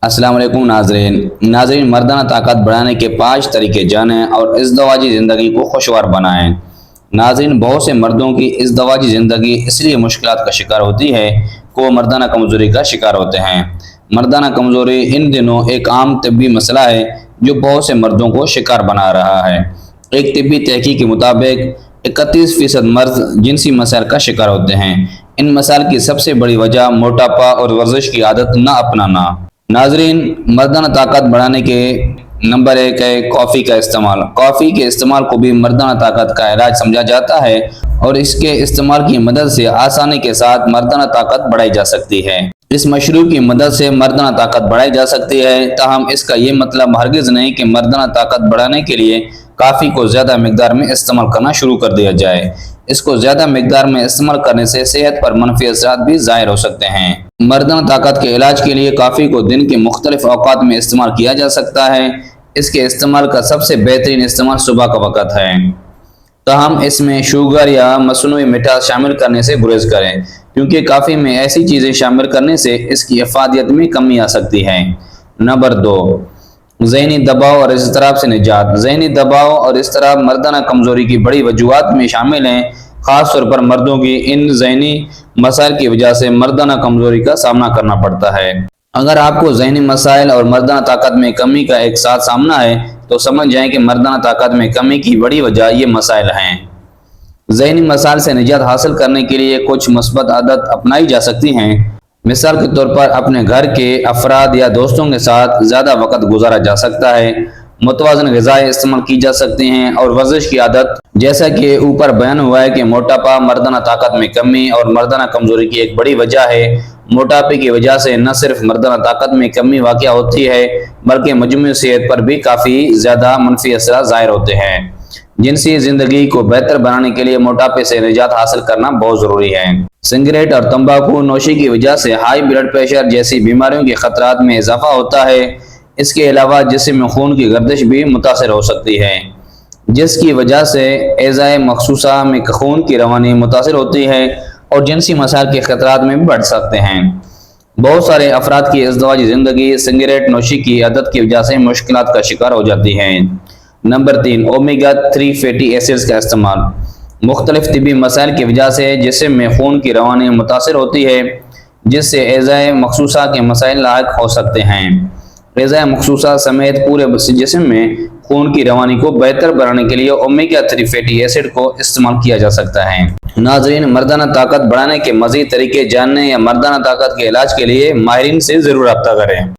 अस्सलाम वालेकुम नाजरीन मर्दाना ताकत बढ़ाने के 5 तरीके जानें और इज़दवाजी ज़िंदगी को खुशगवार बनाएं। नाजरीन, बहुत से मर्दों की इज़दवाजी ज़िंदगी इसलिए मुश्किलात का शिकार होती है कि वो मर्दाना कमज़ोरी का शिकार होते हैं। मर्दाना कमज़ोरी इन दिनों एक आम तिब्बी मसला है जो बहुत से मर्दों को शिकार बना रहा है। एक तिब्बी तहकीक के मुताबिक 31% मर्द जिनसी मसाइल का शिकार होते हैं। इन मसाइल की सबसे बड़ी वजह मोटापा और वर्जिश की आदत न अपनाना। नाजरीन, मर्दाना ताकत बढ़ाने के नंबर 1 है कॉफ़ी का इस्तेमाल। कॉफ़ी के इस्तेमाल को भी मर्दाना ताकत का इलाज समझा जाता है और इसके इस्तेमाल की मदद से आसानी के साथ मर्दाना ताकत बढ़ाई जा सकती है। इस मशरूब की मदद से मर्दाना ताकत बढ़ाई जा सकती है, ताहम इसका ये मतलब हरगिज़ नहीं कि मर्दाना ताकत बढ़ाने के लिए काफ़ी को ज़्यादा मिकदार में इस्तेमाल करना शुरू कर दिया जाए। इसको ज़्यादा मिकदार में इस्तेमाल करने से सेहत पर मनफी असरात भी ज़ाहिर हो सकते हैं। मर्दाना ताकत के इलाज के लिए काफ़ी को दिन के मुख्तलिफ औकात में इस्तेमाल किया जा सकता है। इसके इस्तेमाल का सबसे बेहतरीन इस्तेमाल सुबह का वक़्त है, ताहम इसमें शुगर या मसनूई मिठास शामिल करने से गुरेज करें, क्योंकि काफ़ी में ऐसी चीज़ें शामिल करने से इसकी अफादियत में कमी आ सकती है। नंबर 2, ज़हनी दबाव और इज़्तिराब से निजात। ज़हनी दबाव और इज़्तिराब मर्दाना कमज़ोरी की बड़ी वजूहात में शामिल हैं। ख़ास तौर पर मर्दों की इन ज़हनी मसाइल की वजह से मर्दाना कमज़ोरी का सामना करना पड़ता है। अगर आपको ज़हनी मसाइल और मर्दाना ताकत में कमी का एक साथ सामना है तो समझ जाएं कि मर्दाना ताकत में कमी की बड़ी वजह ये मसाइल हैं। ज़हनी मसाइल से निजात हासिल करने के लिए कुछ मुस्बत आदत अपनाई जा सकती हैं। मिसाल के तौर पर अपने घर के अफराद या दोस्तों के साथ ज़्यादा वक़्त गुजारा जा सकता है। मुतवाज़न ग़िज़ाएँ इस्तेमाल की जा सकती हैं और वर्जिश की आदत, जैसा कि ऊपर बयान हुआ है कि मोटापा मर्दाना ताकत में कमी और मर्दाना कमज़ोरी की एक बड़ी वजह है। मोटापे की वजह से न सिर्फ मर्दाना ताकत में कमी वाक़या होती है बल्कि मजमूई सेहत पर भी काफ़ी ज़्यादा मनफी असरात ज़ाहिर होते हैं। जिनसी ज़िंदगी को बेहतर बनाने के लिए मोटापे से निजात हासिल करना बहुत ज़रूरी है। सिगरेट और तंबाकू नोशी की वजह से हाई ब्लड प्रेशर जैसी बीमारियों के खतरात में इजाफा होता है। इसके अलावा जिस्म में खून की गर्दिश भी मुतासर हो सकती है, जिसकी वजह से एज़ाए मखसूसा में खून की रवानी मुतासर होती है और जिनसी मसाइल के खतरात में भी बढ़ सकते हैं। बहुत सारे अफराद की इज़्दवाजी ज़िंदगी सिगरेट नोशी की आदत की वजह से मुश्किलात का शिकार हो जाती है। नंबर 3, ओमेगा 3 फैटी एसिड्स का इस्तेमाल। मुख्तलिफ तिब्बी मसाइल की वजह से जिस्म में खून की रवानी मुतासर होती है, जिससे एज़ाए मखसूसा के मसाइल लायक हो सकते हैं। एज़ाए मखसूसा समेत पूरे जिस्म में खून की रवानी को बेहतर बनाने के लिए ओमेगा 3 फैटी एसिड को इस्तेमाल किया जा सकता है। नाज़रीन, मर्दाना ताकत बढ़ाने के मज़ीद तरीके जानने या मर्दाना ताकत के इलाज के लिए माहिरीन से ज़रूर रब्ता करें।